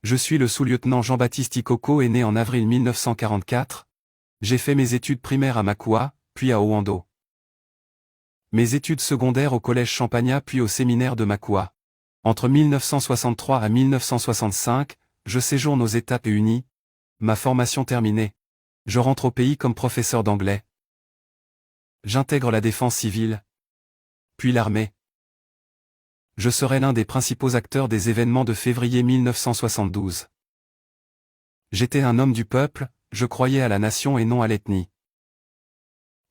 Je suis le sous-lieutenant Jean-Baptiste Ikoko et né en avril 1944. J'ai fait mes études primaires à Makua, puis à Owando. Mes études secondaires au collège Champagnat puis au séminaire de Makua. Entre 1963 à 1965, je séjourne aux États-Unis. Ma formation terminée. Je rentre au pays comme professeur d'anglais. J'intègre la défense civile. Puis l'armée. Je serai l'un des principaux acteurs des événements de février 1972. J'étais un homme du peuple, je croyais à la nation et non à l'ethnie.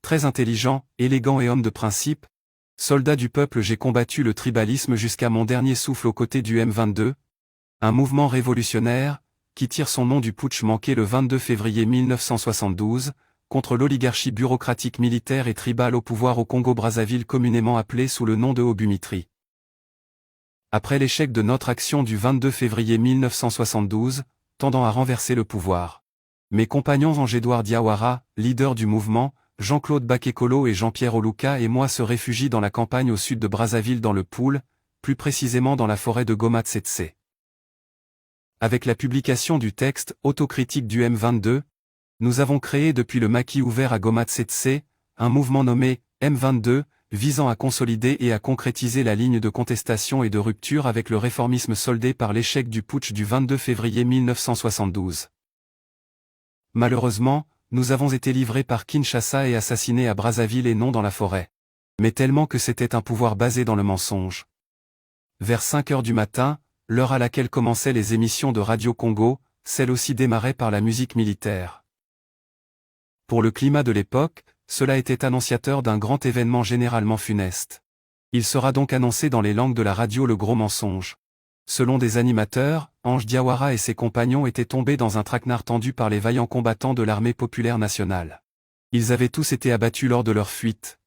Très intelligent, élégant et homme de principe, soldat du peuple, j'ai combattu le tribalisme jusqu'à mon dernier souffle aux côtés du M22, un mouvement révolutionnaire, qui tire son nom du putsch manqué le 22 février 1972, contre l'oligarchie bureaucratique militaire et tribale au pouvoir au Congo-Brazzaville communément appelée sous le nom de Obumitri. Après l'échec de notre action du 22 février 1972, tendant à renverser le pouvoir, mes compagnons Ange-Édouard Diawara, leader du mouvement, Jean-Claude Bakekolo et Jean-Pierre Oluka et moi se réfugient dans la campagne au sud de Brazzaville dans le Poul, plus précisément dans la forêt de Goma-Tsetse. Avec la publication du texte autocritique du M22, nous avons créé depuis le maquis ouvert à Goma-Tsetse, un mouvement nommé M22, visant à consolider et à concrétiser la ligne de contestation et de rupture avec le réformisme soldé par l'échec du putsch du 22 février 1972. Malheureusement, nous avons été livrés par Kinshasa et assassinés à Brazzaville et non dans la forêt. Mais tellement que c'était un pouvoir basé dans le mensonge. Vers 5 heures du matin, l'heure à laquelle commençaient les émissions de Radio Congo, celle aussi démarrait par la musique militaire. Pour le climat de l'époque, cela était annonciateur d'un grand événement généralement funeste. Il sera donc annoncé dans les langues de la radio le gros mensonge. Selon des animateurs, Ange Diawara et ses compagnons étaient tombés dans un traquenard tendu par les vaillants combattants de l'armée populaire nationale. Ils avaient tous été abattus lors de leur fuite.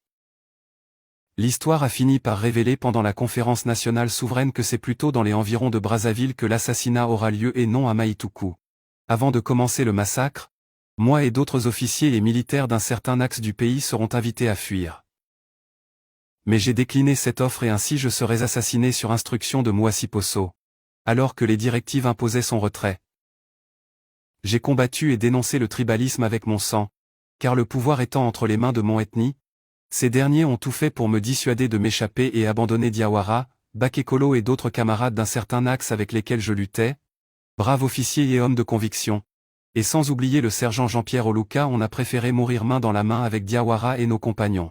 L'histoire a fini par révéler pendant la conférence nationale souveraine que c'est plutôt dans les environs de Brazzaville que l'assassinat aura lieu et non à Maïtoukou. Avant de commencer le massacre, moi et d'autres officiers et militaires d'un certain axe du pays seront invités à fuir. Mais j'ai décliné cette offre et ainsi je serai assassiné sur instruction de Moussi Posso, alors que les directives imposaient son retrait. J'ai combattu et dénoncé le tribalisme avec mon sang, car le pouvoir étant entre les mains de mon ethnie, ces derniers ont tout fait pour me dissuader de m'échapper et abandonner Diawara, Bakekolo et d'autres camarades d'un certain axe avec lesquels je luttais, braves officiers et hommes de conviction. Et sans oublier le sergent Jean-Pierre Oluka, on a préféré mourir main dans la main avec Diawara et nos compagnons.